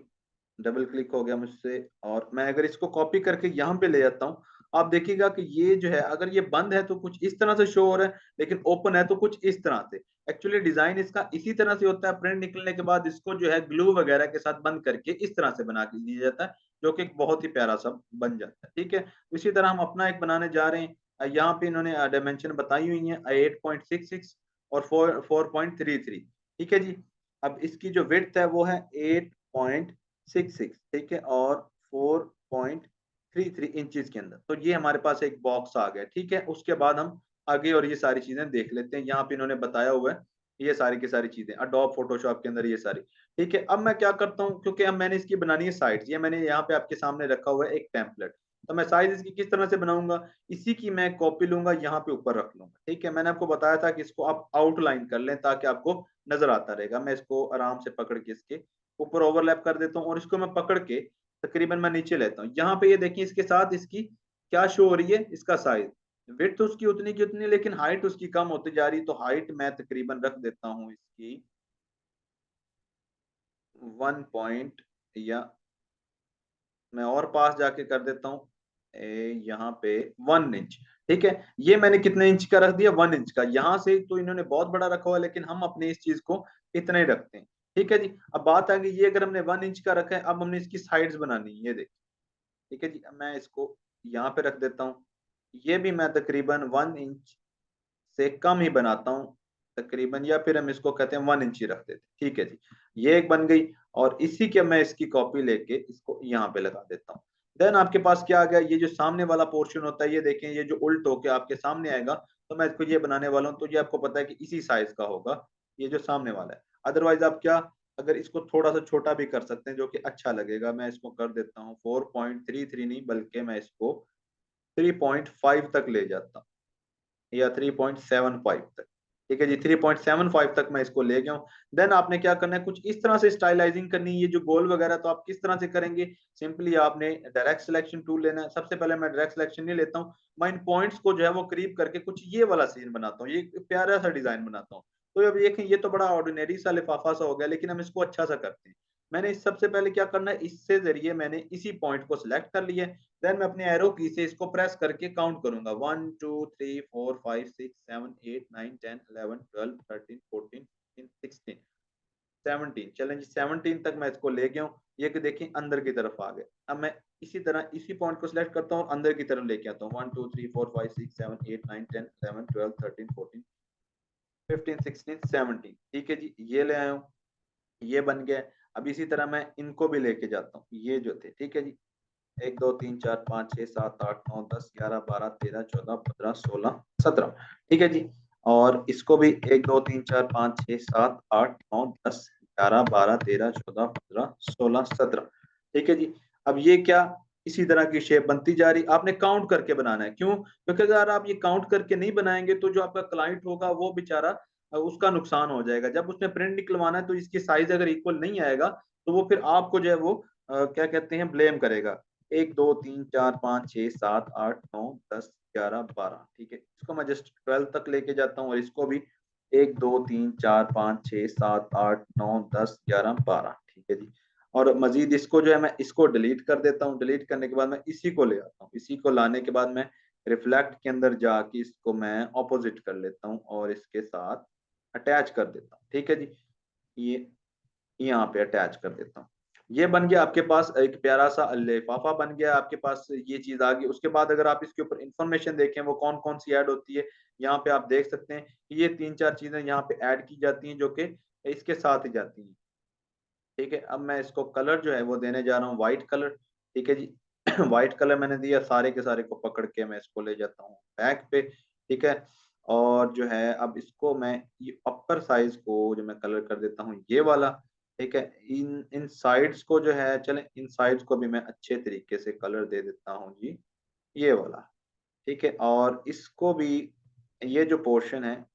Speaker 1: डबल क्लिक हो गया मुझसे, और मैं अगर इसको कॉपी करके यहाँ पे ले जाता हूँ, आप देखिएगा कि ये जो है, अगर ये बंद है तो कुछ इस तरह से शो हो रहा है, लेकिन ओपन है तो कुछ इस तरह से। एक्चुअली डिजाइन इसका इसी तरह से होता है, प्रिंट निकलने के बाद इसको जो है ग्लू वगैरह के साथ बंद करके इस तरह से बना के दिया जाता है, जो कि एक बहुत ही प्यारा सा बन जाता है। ठीक है, इसी तरह हम अपना एक बनाने जा रहे हैं। यहाँ पे इन्होंने डायमेंशन बताई हुई है 8.66 और 4.33। ठीक है जी, अब इसकी जो विड्थ है वो है 8.66, ठीक है, और 4.33 इंचेस के अंदर। तो ये हमारे पास एक बॉक्स आ गया। ठीक है, उसके बाद हम आगे और ये सारी चीजें देख लेते हैं। यहाँ पे इन्होंने बताया हुआ है ये सारी की सारी चीजें अडोब फोटोशॉप के अंदर, ये सारी। ठीक है, अब मैं क्या करता हूँ, क्योंकि अब मैंने इसकी बनानी है साइड्स, ये मैंने यहाँ पे आपके सामने रखा हुआ है एक टेम्पलेट। तो मैं साइज इसकी किस तरह से बनाऊंगा, इसी की मैं कॉपी लूंगा, यहाँ पे ऊपर रख लूंगा। ठीक है, मैंने आपको बताया था कि इसको आप आउटलाइन कर लें ताकि आपको नजर आता रहेगा। मैं इसको आराम से पकड़ के इसके ऊपर ओवरलैप कर देता हूँ, और इसको मैं पकड़ के तकरीबन मैं नीचे लेता हूँ। यहाँ पे ये देखिए इसके साथ इसकी क्या शो हो रही है, इसका साइज, विड्थ तो उसकी उतनी की उतनी, लेकिन हाइट उसकी कम होती जा रही। तो हाइट मैं तकरीबन रख देता हूँ इसकी 1 पॉइंट, या मैं और पास जाके कर देता हूँ यहाँ पे 1 इंच। ठीक है, ये मैंने कितने इंच का रख दिया, 1 इंच का। यहाँ से तो इन्होंने बहुत बड़ा रखा हुआ है, लेकिन हम अपने इस चीज को इतना ही रखते हैं। ठीक है जी, अब बात आ गई, ये अगर हमने 1 इंच का रखा है, अब हमने इसकी साइड्स बनानी है, ये देखिए। ठीक है जी, अब मैं इसको यहाँ पे रख देता हूँ। ये भी मैं तकरीबन 1 इंच से कम ही बनाता हूँ तकरीबन, या फिर हम इसको कहते हैं 1 इंच ही रख देते हैं। ठीक है जी, ये एक बन गई, और इसी के मैं इसकी कॉपी लेके इसको यहाँ पे लगा देता हूँ। देन आपके पास क्या आ गया, ये जो सामने वाला पोर्शन होता है, ये देखें, ये जो उल्ट होके आपके सामने आएगा, तो मैं इसको ये बनाने वाला हूँ। तो ये आपको पता है कि इसी साइज का होगा ये जो सामने वाला है। अदरवाइज आप क्या, अगर इसको थोड़ा सा छोटा भी कर सकते हैं जो कि अच्छा लगेगा। मैं इसको कर देता हूँ 4.33 नहीं, बल्कि मैं इसको 3.5 तक ले जाता हूँ, या 3.75 तक। ठीक है जी, 3.75 तक मैं इसको ले गया हूँ। देन आपने क्या करना है, कुछ इस तरह से स्टाइलाइजिंग करनी है। ये जो गोल वगैरह तो आप किस तरह से करेंगे, सिंपली आपने डायरेक्ट सिलेक्शन टूल लेना है। सबसे पहले मैं डायरेक्ट सिलेक्शन नहीं लेता हूँ, मैं इन पॉइंट्स को जो है वो करीब करके कुछ ये वाला सीन बनाता हूँ, ये प्यारा सा डिजाइन बनाता हूँ। तो अब देखें, ये तो बड़ा ऑर्डिनरी सा लिफाफा सा हो गया, लेकिन हम इसको अच्छा सा करते हैं। मैंने इस सबसे पहले क्या करना है, इससे जरिए मैंने इसी पॉइंट को सिलेक्ट कर लिया। देन मैं अपने एरो की से इसको प्रेस करके काउंट करूंगा, 1 2 3 4 5 6 7 8 9 10 11 12 13 14 15 16 17। चलें जी, 17 तक मैं इसको ले गया हूँ। ये कि देखिए अंदर की तरफ आ गए। अब मैं इसी तरह इसी पॉइंट को सिलेक्ट करता हूँ और अंदर की तरफ लेके आता हूँ, 1 2 3 4 5 6 7 8 9 10 11 12 13 14 15 16 ठीक है जी, ये ले आया हूँ, ये बन गया। अब इसी तरह मैं इनको भी लेके जाता हूँ, ये जो थे। ठीक है जी, 1 2 3 4 5 6 7 8 9 10 11 12 13 14 15 16 17। ठीक है जी, और इसको भी 1 2 3 4 5 6 7 8 9 10 11 12 13 14 15 16 17। ठीक है जी। अब ये क्या, इसी तरह की शेप बनती जा रही, आपने काउंट करके बनाना है। क्यों? क्योंकि अगर आप ये काउंट करके नहीं बनाएंगे तो जो आपका क्लाइंट होगा वो बेचारा उसका नुकसान हो जाएगा। जब उसने प्रिंट निकलवाना है तो इसकी साइज अगर इक्वल नहीं आएगा तो वो फिर आपको जो है वो क्या कहते हैं, ब्लेम करेगा। 1 2 3 4 5 6 7 8 9 10 11 12। ठीक है, इसको मैं जस्ट 12 तक लेके जाता हूँ और इसको भी 1 2 3 4 5 6 7 8 9 10 11 12। ठीक है जी। और मजीद इसको जो है मैं इसको डिलीट कर देता हूँ। डिलीट करने के बाद मैं इसी को ले आता हूँ। इसी को लाने के बाद मैं रिफ्लेक्ट के अंदर जाके इसको मैं ऑपोजिट कर लेता हूँ और इसके साथ अटैच कर देता हूँ। ठीक है जी। ये यहाँ पे अटैच कर देता हूँ। ये बन गया आपके पास एक प्यारा सा लिफाफा बन गया आपके पास, ये चीज आ गई। उसके बाद अगर आप इसके ऊपर इंफॉर्मेशन देखें वो कौन कौन सी ऐड होती है, यहाँ पे आप देख सकते हैं कि ये 3 4 चीजें यहाँ पे ऐड की जाती हैं जो कि इसके साथ ही जाती हैं। ठीक है, अब मैं इसको कलर जो है वो देने जा रहा हूँ व्हाइट कलर। ठीक है जी। व्हाइट कलर मैंने दिया, सारे के सारे को पकड़ के मैं इसको ले जाता हूँ बैक पे। ठीक है, और जो है अब इसको मैं ये अपर साइज को जो मैं कलर कर देता हूँ ये वाला। ठीक है, इन इन साइड्स को जो है, चले इन साइड्स को भी मैं अच्छे तरीके से कलर दे देता हूँ जी, ये वाला। ठीक है, और इसको भी, ये जो पोर्शन है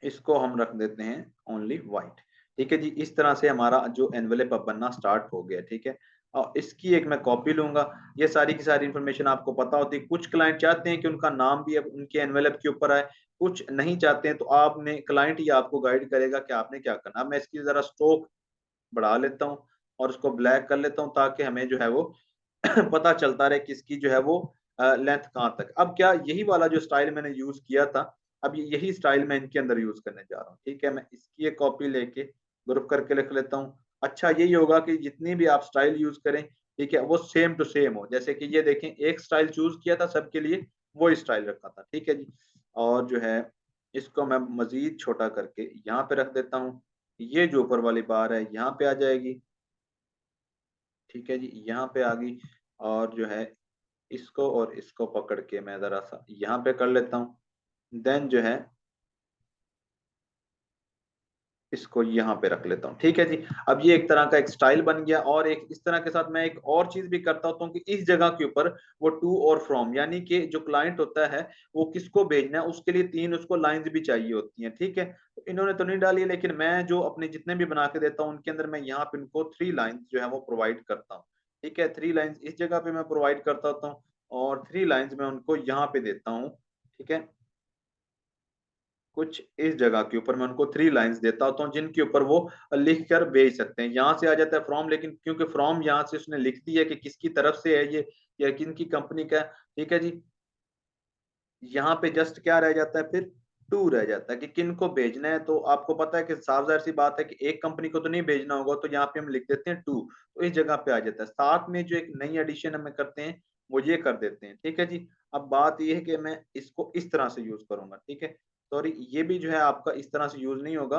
Speaker 1: इसको हम रख देते हैं ओनली वाइट। ठीक है जी, इस तरह से हमारा जो एनवेलप अब बनना स्टार्ट हो गया। ठीक है, और इसकी एक मैं कॉपी लूंगा। ये सारी की सारी इन्फॉर्मेशन आपको पता होती है। कुछ क्लाइंट चाहते हैं कि उनका नाम भी अब उनके एनवेलप के ऊपर आए, कुछ नहीं चाहते हैं, तो आपने क्लाइंट ही आपको गाइड करेगा कि आपने क्या करना। अब मैं इसकी जरा स्ट्रोक बढ़ा लेता हूँ और उसको ब्लैक कर लेता हूँ ताकि हमें जो है वो पता चलता रहे कि इसकी जो है वो लेंथ कहाँ तक। अब क्या यही वाला जो स्टाइल मैंने यूज किया था, अब यही स्टाइल मैं इनके अंदर यूज करने जा रहा हूँ। ठीक है, मैं इसकी एक कॉपी लेके ग्रुप करके लिख लेता हूँ। अच्छा यही होगा कि जितनी भी आप स्टाइल यूज करें, ठीक है, वो सेम टू सेम हो। जैसे कि ये देखें, एक स्टाइल चूज किया था सबके लिए, वो स्टाइल रखा था। ठीक है जी। और जो है इसको मैं मजीद छोटा करके यहाँ पे रख देता हूँ। ये जो ऊपर वाली बार है यहाँ पे आ जाएगी। ठीक है जी, यहाँ पे आ गई। और जो है इसको और इसको पकड़ के मैं जरा सा यहाँ पे कर लेता हूँ। देन जो है इसको यहाँ पे रख लेता हूँ। ठीक है जी। अब ये एक तरह का एक स्टाइल बन गया। और एक इस तरह के साथ मैं एक और चीज भी करता होता हूँ कि इस जगह के ऊपर वो टू और फ्रॉम, यानी कि जो क्लाइंट होता है वो किसको भेजना है उसके लिए 3 उसको लाइंस भी चाहिए होती हैं। ठीक है, तो इन्होंने तो नहीं डाली है, लेकिन मैं जो अपने जितने भी बना के देता हूँ उनके अंदर मैं यहाँ पे उनको 3 लाइन्स जो है वो प्रोवाइड करता हूँ। ठीक है, 3 लाइन्स इस जगह पे मैं प्रोवाइड करता होता हूँ और 3 लाइन्स मैं उनको यहाँ पे देता हूँ। ठीक है, कुछ इस जगह के ऊपर मैं उनको 3 लाइंस देता होता हूँ जिनके ऊपर वो लिख कर भेज सकते हैं। यहाँ से आ जाता है फ्रॉम, लेकिन क्योंकि फ्रॉम यहाँ से उसने लिख दिया कि किसकी तरफ से है ये या किन की कंपनी का है। ठीक है जी, यहाँ पे जस्ट क्या रह जाता है फिर, टू रह जाता है कि किन को भेजना है। तो आपको पता है कि साफ जाहिर सी बात है कि एक कंपनी को तो नहीं भेजना होगा, तो यहाँ पे हम लिख देते हैं टू, तो इस जगह पे आ जाता है। साथ में जो एक नई एडिशन हमें करते हैं वो ये कर देते हैं। ठीक है जी। अब बात ये है कि मैं इसको इस तरह से यूज करूंगा। ठीक है, सॉरी ये भी जो है आपका इस तरह से यूज नहीं होगा,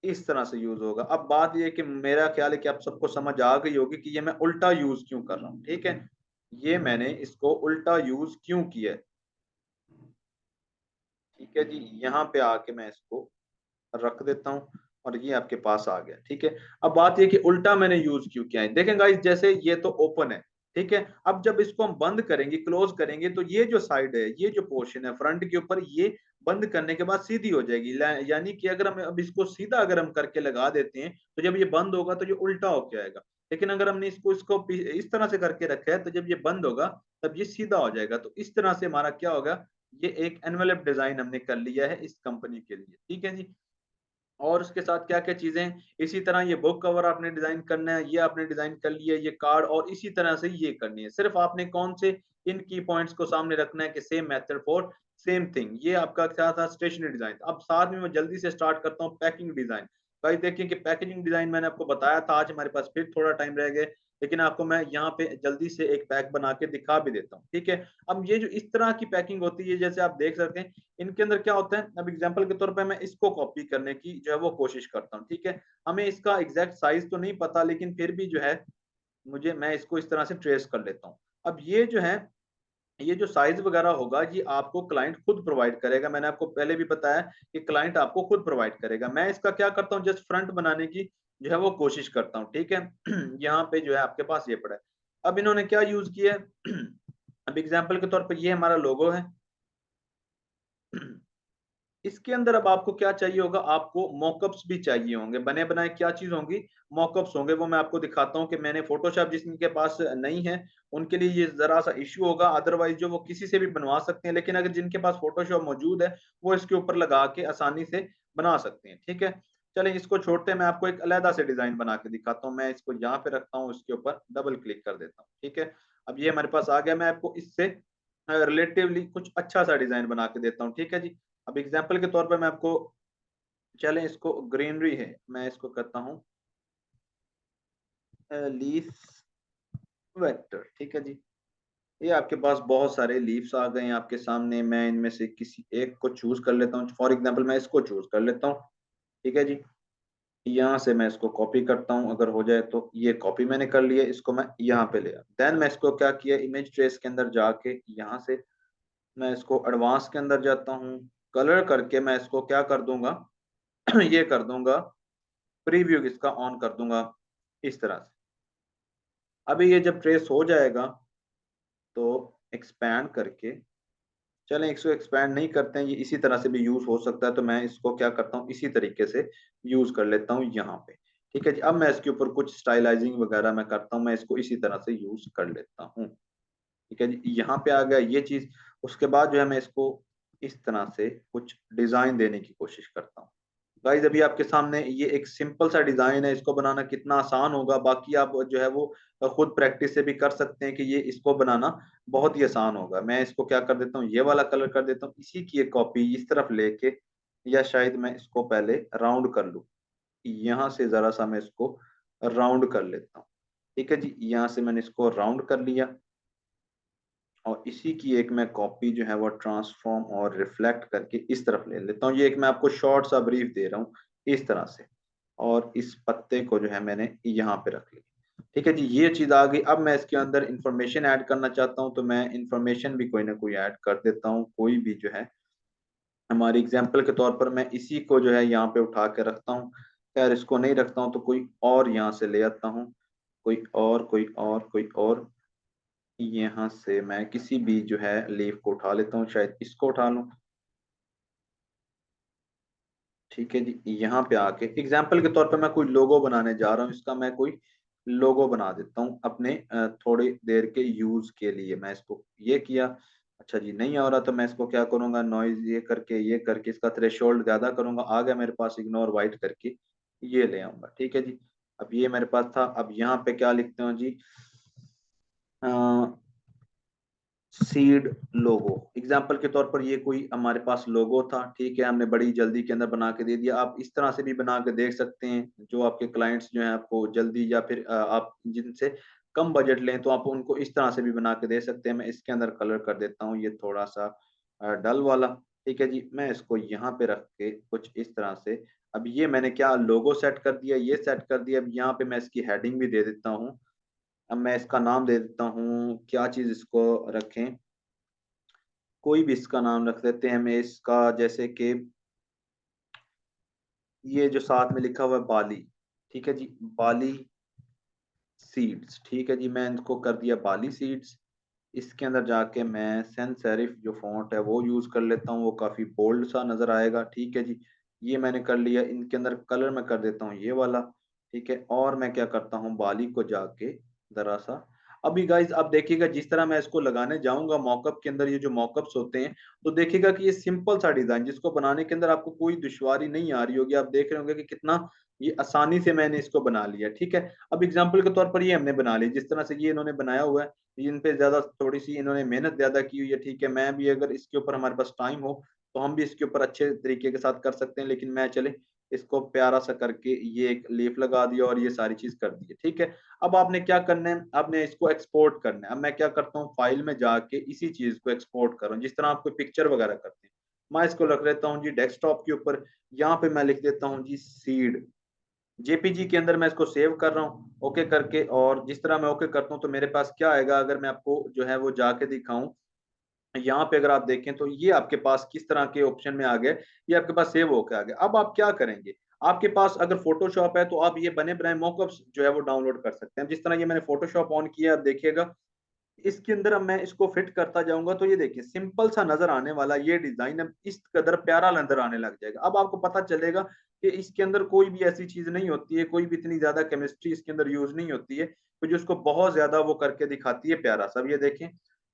Speaker 1: इस तरह से यूज होगा। अब बात ये है कि मेरा ख्याल है कि आप सबको समझ आ गई होगी कि ये मैं उल्टा यूज क्यों कर रहा हूँ। ठीक है, ये मैंने इसको उल्टा यूज क्यों किया है। ठीक है जी, यहाँ पे आके मैं इसको रख देता हूँ और ये आपके पास आ गया। ठीक है, अब बात ये कि उल्टा मैंने यूज क्यों किया है। देखें गाइस, जैसे ये तो ओपन है। ठीक है, अब जब इसको हम बंद करेंगे, क्लोज करेंगे, तो ये जो साइड है, ये जो पोर्शन है फ्रंट के ऊपर, ये बंद करने के बाद सीधी हो जाएगी। यानी कि अगर हम अब इसको सीधा अगर हम करके लगा देते हैं तो जब ये बंद होगा तो ये उल्टा होके आएगा। लेकिन अगर हमने इसको इसको इस तरह से करके रखा है तो जब ये बंद होगा तब ये सीधा हो जाएगा। तो इस तरह से हमारा क्या होगा, ये एक एनवेलप डिजाइन हमने कर लिया है इस कंपनी के लिए। ठीक है जी। और उसके साथ क्या-क्या चीज़ें हैं, इसी तरह ये बुक कवर आपने डिज़ाइन करना है, ये आपने डिज़ाइन कर लिया है, ये कार्ड, और इसी तरह से ये करनी है। सिर्फ़ आपने कौन से इन की पॉइंट्स को सामने रखना है कि same method for same thing. ये आपका क्या था, स्टेशनरी डिज़ाइन। अब साथ में मैं जल्दी से स्टार्ट करता हूँ पैकिंग डिज़ाइन। गाइस देखिए कि पैकेजिंग डिज़ाइन मैंने आपको बताया था, आज हमारे पास फिर थोड़ा टाइम रह गया, लेकिन आपको मैं यहाँ पे जल्दी से एक पैक बना के दिखा भी देता हूँ। ठीक है? अब ये जो इस तरह की पैकिंग होती है, जैसे आप देख सकते हैं, इनके अंदर क्या होता है। अब एग्जांपल के तौर पे मैं इसको कॉपी करने की जो है वो कोशिश करता हूँ। ठीक है, हमें इसका एग्जैक्ट साइज तो नहीं पता, लेकिन फिर भी जो है मैं इसको इस तरह से ट्रेस कर लेता हूँ। अब ये जो है ये जो साइज वगैरह होगा ये आपको क्लाइंट खुद प्रोवाइड करेगा। मैंने आपको पहले भी बताया कि क्लाइंट आपको खुद प्रोवाइड करेगा। मैं इसका क्या करता हूँ, जस्ट फ्रंट बनाने की जो है वो कोशिश करता हूँ, ठीक है। यहाँ पे जो है आपके पास ये पड़ा है। अब इन्होंने क्या यूज किया है, अब एग्जाम्पल के तौर पर ये हमारा लोगो है। इसके अंदर अब आपको क्या चाहिए होगा, आपको मॉकअप्स भी चाहिए होंगे, बने बनाए क्या चीज होंगी, मॉकअप्स होंगे। वो मैं आपको दिखाता हूँ कि मैंने फोटोशॉप जिनके पास नहीं है उनके लिए ये जरा सा इश्यू होगा, अदरवाइज जो वो किसी से भी बनवा सकते हैं। लेकिन अगर जिनके पास फोटोशॉप मौजूद है वो इसके ऊपर लगा के आसानी से बना सकते हैं, ठीक है। चलें इसको छोड़ते हैं, मैं आपको एक अलहदा से डिजाइन बना के दिखाता हूँ। मैं इसको यहाँ पे रखता हूँ, इसके ऊपर डबल क्लिक कर देता हूँ, ठीक है। अब ये हमारे पास आ गया। मैं आपको इससे रिलेटिवली कुछ अच्छा सा डिजाइन बना के देता हूँ, ठीक है जी। अब एग्जाम्पल के तौर पर मैं आपको, चलें इसको ग्रीनरी है, मैं इसको कहता हूँ लीफ वेक्टर, ठीक है जी। ये आपके पास बहुत सारे लीव्स आ गए हैं आपके सामने। मैं इनमें से किसी एक को चूज कर लेता हूँ। फॉर एग्जाम्पल मैं इसको चूज कर लेता हूँ, ठीक है जी। यहाँ से मैं इसको कॉपी करता हूँ, अगर हो जाए तो। ये कॉपी मैंने कर लिया, इसको मैं यहाँ पे ले आया। देन मैं इसको क्या किया, इमेज ट्रेस के अंदर जाके यहाँ से मैं इसको एडवांस के अंदर जाता हूँ, कलर करके मैं इसको क्या कर दूंगा, ये कर दूंगा प्रीव्यू, इसका ऑन कर दूंगा इस तरह से। अभी ये जब ट्रेस हो जाएगा तो एक्सपैंड करके, चलें इसको एक्सपैंड नहीं करते हैं, ये इसी तरह से भी यूज हो सकता है। तो मैं इसको क्या करता हूँ, इसी तरीके से यूज कर लेता हूँ यहाँ पे, ठीक है जी। अब मैं इसके ऊपर कुछ स्टाइलाइजिंग वगैरह मैं करता हूँ, मैं इसको इसी तरह से यूज कर लेता हूँ, ठीक है जी। यहाँ पे आ गया ये चीज। उसके बाद जो है मैं इसको इस तरह से कुछ डिजाइन देने की कोशिश करता हूँ। गाइस अभी आपके सामने ये एक सिंपल सा डिजाइन है, इसको बनाना कितना आसान होगा, बाकी आप जो है वो खुद प्रैक्टिस से भी कर सकते हैं कि ये इसको बनाना बहुत ही आसान होगा। मैं इसको क्या कर देता हूँ, ये वाला कलर कर देता हूँ, इसी की एक कॉपी इस तरफ लेके, या शायद मैं इसको पहले राउंड कर लूँ, यहाँ से जरा सा मैं इसको राउंड कर लेता हूँ, ठीक है जी। यहाँ से मैंने इसको राउंड कर लिया और इसी की एक मैं कॉपी जो है वो ट्रांसफॉर्म और रिफ्लेक्ट करके इस तरफ ले लेता हूँ। ये एक मैं आपको शॉर्ट सा ब्रीफ दे रहा हूँ इस तरह से, और इस पत्ते को जो है मैंने यहाँ पे रख लिया, ठीक है जी। ये चीज आ गई। अब मैं इसके अंदर इंफॉर्मेशन ऐड करना चाहता हूँ, तो मैं इंफॉर्मेशन भी कोई ना कोई ऐड कर देता हूँ, कोई भी जो है हमारी एग्जाम्पल के तौर पर मैं इसी को जो है यहाँ पे उठा के रखता हूँ। खैर इसको नहीं रखता हूँ तो कोई और यहाँ से ले आता हूँ, कोई और कोई और कोई और। यहाँ से मैं किसी भी जो है लीफ को उठा लेता हूँ, शायद इसको उठा लूँ, ठीक है जी। यहाँ पे आके एग्जाम्पल के तौर पे मैं कोई लोगो बनाने जा रहा हूँ, इसका मैं कोई लोगो बना देता हूँ अपने थोड़ी देर के यूज के लिए। मैं इसको ये किया, अच्छा जी नहीं आ रहा तो मैं इसको क्या करूंगा, नॉइज ये करके इसका थ्रेशोल्ड ज्यादा करूंगा। आ गया मेरे पास, इग्नोर वाइट करके ये ले आऊंगा, ठीक है जी। अब ये मेरे पास था। अब यहाँ पे क्या लिखते हो जी, सीड लोगो। एग्जाम्पल के तौर पर ये कोई हमारे पास लोगो था, ठीक है, हमने बड़ी जल्दी के अंदर बना के दे दिया। आप इस तरह से भी बना के देख सकते हैं, जो आपके क्लाइंट्स जो हैं आपको जल्दी, या फिर आप जिनसे कम बजट लें तो आप उनको इस तरह से भी बना के दे सकते हैं। मैं इसके अंदर कलर कर देता हूँ ये थोड़ा सा डल वाला, ठीक है जी। मैं इसको यहाँ पे रख के कुछ इस तरह से, अब ये मैंने क्या लोगो सेट कर दिया, ये सेट कर दिया। अब यहाँ पे मैं इसकी हेडिंग भी दे देता हूँ। अब मैं इसका नाम दे देता हूँ, क्या चीज इसको रखें, कोई भी इसका नाम रख देते हैं। मैं इसका जैसे कि ये जो साथ में लिखा हुआ है बाली, ठीक है जी, बाली सीड्स, ठीक है जी। मैं इनको कर दिया बाली सीड्स। इसके अंदर जाके मैं सैंस सेरिफ जो फॉन्ट है वो यूज कर लेता हूँ, वो काफी बोल्ड सा नजर आएगा, ठीक है जी। ये मैंने कर लिया। इनके अंदर कलर मैं कर देता हूँ ये वाला, ठीक है। और मैं क्या करता हूँ, बाली को जाके जरा सा, अभी गाइज आप देखिएगा जिस तरह मैं इसको लगाने जाऊंगा मॉकअप के अंदर, ये जो मॉकअप्स होते हैं, तो देखिएगा कि ये सिंपल सा डिजाइन जिसको बनाने के अंदर आपको कोई दुश्वारी नहीं आ रही होगी। आप देख रहे होंगे कि कितना ये आसानी से मैंने इसको बना लिया, ठीक है। अब एग्जाम्पल के तौर पर ये हमने बना ली जिस तरह से ये इन्होंने बनाया हुआ है, इन पे ज्यादा थोड़ी सी इन्होंने मेहनत ज्यादा की हुई है, ठीक है। मैं भी अगर इसके ऊपर हमारे पास टाइम हो तो हम भी इसके ऊपर अच्छे तरीके के साथ कर सकते हैं, लेकिन मैं चले इसको प्यारा सा करके ये एक लीफ लगा दिया और ये सारी चीज कर दी है, ठीक है। अब आपने क्या करना है, आपने इसको एक्सपोर्ट करना है। अब मैं क्या करता हूँ, फाइल में जाके इसी चीज को एक्सपोर्ट कर रहा हूँ जिस तरह आप कोई पिक्चर वगैरह करते हैं। मैं इसको रख लेता हूँ जी डेस्कटॉप के ऊपर। यहाँ पे मैं लिख देता हूँ जी सीड, जेपीजी के अंदर मैं इसको सेव कर रहा हूँ ओके करके। और जिस तरह मैं ओके करता हूँ तो मेरे पास क्या आएगा, अगर मैं आपको जो है वो जाके दिखाऊं, यहाँ पे अगर आप देखें तो ये आपके पास किस तरह के ऑप्शन में आ गए, ये आपके पास सेव होकर आ गया। अब आप क्या करेंगे, आपके पास अगर फोटोशॉप है तो आप ये बने बनाए मॉकअप्स जो है वो डाउनलोड कर सकते हैं। जिस तरह ये मैंने फोटोशॉप ऑन किया, आप देखिएगा इसके अंदर अब मैं इसको फिट करता जाऊंगा तो ये देखिए सिंपल सा नजर आने वाला ये डिजाइन अब इस कदर प्यारा नजर आने लग जाएगा। अब आपको पता चलेगा कि इसके अंदर कोई भी ऐसी चीज नहीं होती है, कोई भी इतनी ज्यादा केमिस्ट्री इसके अंदर यूज नहीं होती है, तो जो इसको बहुत ज्यादा वो करके दिखाती है प्यारा। सब ये देखें,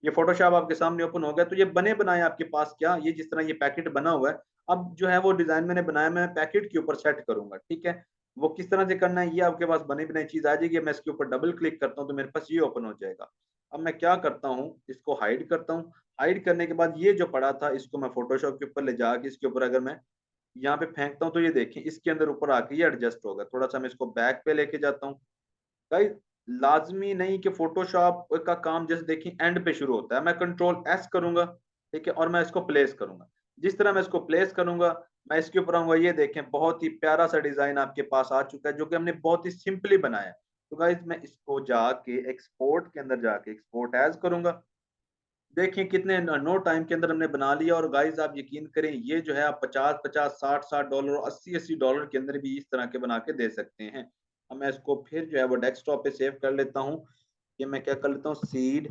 Speaker 1: ये फोटोशॉप आपके सामने ओपन हो गया। तो ये बने बनाए आपके पास क्या, ये जिस तरह ये पैकेट बना हुआ है, अब जो है वो डिजाइन मैंने बनाया मैं पैकेट के ऊपर सेट करूंगा। ठीक है, वो किस तरह से करना है ये आपके पास बनी बनाई चीज आ जाएगी। मैं इसके ऊपर डबल क्लिक करता हूँ तो मेरे पास ये ओपन हो जाएगा। अब मैं क्या करता हूँ, इसको हाइड करता हूँ। हाइड करने के बाद ये जो पड़ा था इसको मैं फोटोशॉप के ऊपर ले जाके इसके ऊपर अगर मैं यहाँ पे फेंकता हूँ तो ये देखें इसके अंदर ऊपर आके ये एडजस्ट होगा। थोड़ा सा मैं इसको बैक पे लेके जाता हूँ। गाइस, लाजमी नहीं कि फोटोशॉप का काम जैसे देखिए एंड पे शुरू होता है। मैं कंट्रोल एस करूंगा, ठीक है, और मैं इसको प्लेस करूंगा। जिस तरह मैं इसको प्लेस करूंगा, मैं इसके ऊपर आऊंगा, ये देखें बहुत ही प्यारा सा डिजाइन आपके पास आ चुका है जो कि हमने बहुत ही सिंपली बनाया है। तो गाइस मैं इसको जाके एक्सपोर्ट के अंदर जाके एक्सपोर्ट एज करूंगा। देखिए कितने नो टाइम के अंदर हमने बना लिया। और गाइस आप यकीन करें ये जो है आप 50-50, 60-60 डॉलर, 80-80 डॉलर के अंदर भी इस तरह के बना के दे सकते हैं। अब मैं इसको फिर जो है वो डेस्कटॉप पे सेव कर लेता हूँ। ये मैं क्या कर लेता हूँ, सीड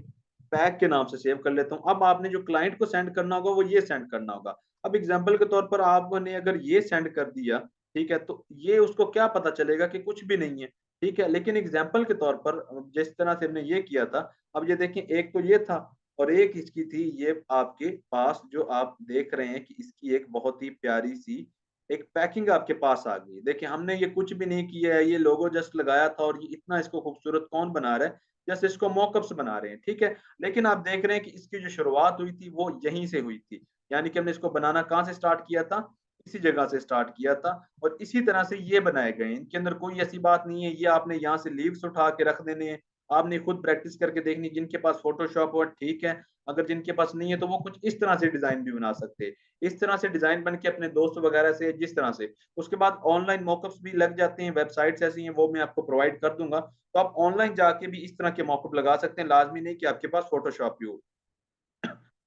Speaker 1: पैक के नाम से सेव कर लेता हूँ। अब आपने जो क्लाइंट को सेंड करना होगा वो ये सेंड करना होगा। अब एग्जाम्पल के तौर पर आपने अगर ये सेंड कर दिया, ठीक है, तो ये उसको क्या पता चलेगा कि कुछ भी नहीं है। ठीक है, लेकिन एग्जाम्पल के तौर पर जिस तरह से हमने ये किया था, अब ये देखें एक तो ये था और एक इसकी थी ये आपके पास जो आप देख रहे हैं कि इसकी एक बहुत ही प्यारी सी एक पैकिंग आपके पास आ गई। देखिए हमने ये कुछ भी नहीं किया है, ये लोगो जस्ट लगाया था और ये इतना इसको खूबसूरत कौन बना रहा है, जस्ट इसको मॉकअप्स बना रहे हैं। ठीक है, लेकिन आप देख रहे हैं कि इसकी जो शुरुआत हुई थी वो यहीं से हुई थी। यानी कि हमने इसको बनाना कहाँ से स्टार्ट किया था, इसी जगह से स्टार्ट किया था और इसी तरह से ये बनाए गए हैं। इनके अंदर कोई ऐसी बात नहीं है ये आपने यहाँ से लीव्स उठा के रख देने हैं। आपने खुद प्रैक्टिस करके देखनी, जिनके पास फोटोशॉप हो ठीक है, अगर जिनके पास नहीं है तो वो कुछ इस तरह से डिजाइन भी बना सकते हैं। इस तरह से डिजाइन बन के अपने दोस्त वगैरह से जिस तरह से, उसके बाद ऑनलाइन मॉकअप्स भी लग जाते हैं, वेबसाइट्स ऐसी हैं वो मैं आपको प्रोवाइड कर दूंगा। तो आप ऑनलाइन जाके भी इस तरह के मॉकअप लगा सकते हैं, लाजमी नहीं कि आपके पास फोटोशॉप ही हो।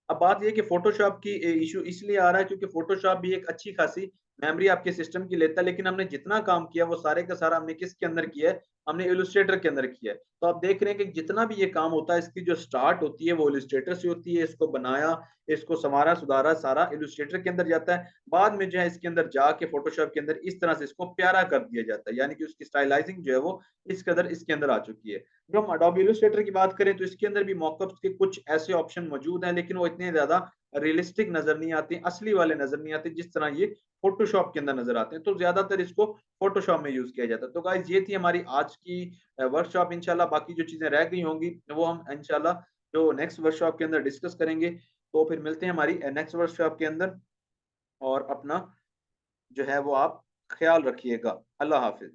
Speaker 1: अब बात ये है कि फोटोशॉप की इशू इसलिए आ रहा है क्योंकि फोटोशॉप भी एक अच्छी खासी मेमोरी आपके सिस्टम की लेता है, लेकिन हमने जितना काम किया वो सारे का सारा हमने किसके अंदर किया है, हमने इलस्ट्रेटर के अंदर किया है। तो आप देख रहे हैं कि जितना भी ये काम होता है इसकी जो स्टार्ट होती है वो इलस्ट्रेटर से होती है। इसको बनाया, इसको संवारा सुधारा सारा इलस्ट्रेटर के अंदर जाता है। बाद में जो है इसके अंदर जाके फोटोशॉप के अंदर इस तरह से इसको प्यारा कर दिया जाता है, यानी कि उसकी स्टाइलाइजिंग जो है वो इस कदर इसके अंदर आ चुकी है। जब हम अडोबी इलस्ट्रेटर की बात करें तो इसके अंदर भी मॉकअप्स के कुछ ऐसे ऑप्शन मौजूद हैं, लेकिन वो इतने ज्यादा रियलिस्टिक नजर नहीं आते, असली वाले नजर नहीं आते जिस तरह ये फोटोशॉप के अंदर नजर आते हैं। तो ज्यादातर इसको फोटोशॉप में यूज किया जाता है। तो गाइज ये थी हमारी आज की वर्कशॉप। इंशाल्लाह बाकी जो चीजें रह गई होंगी वो हम इंशाल्लाह जो नेक्स्ट वर्कशॉप के अंदर डिस्कस करेंगे। तो फिर मिलते हैं हमारी नेक्स्ट वर्कशॉप के अंदर। और अपना जो है वो आप ख्याल रखिएगा। अल्लाह हाफिज।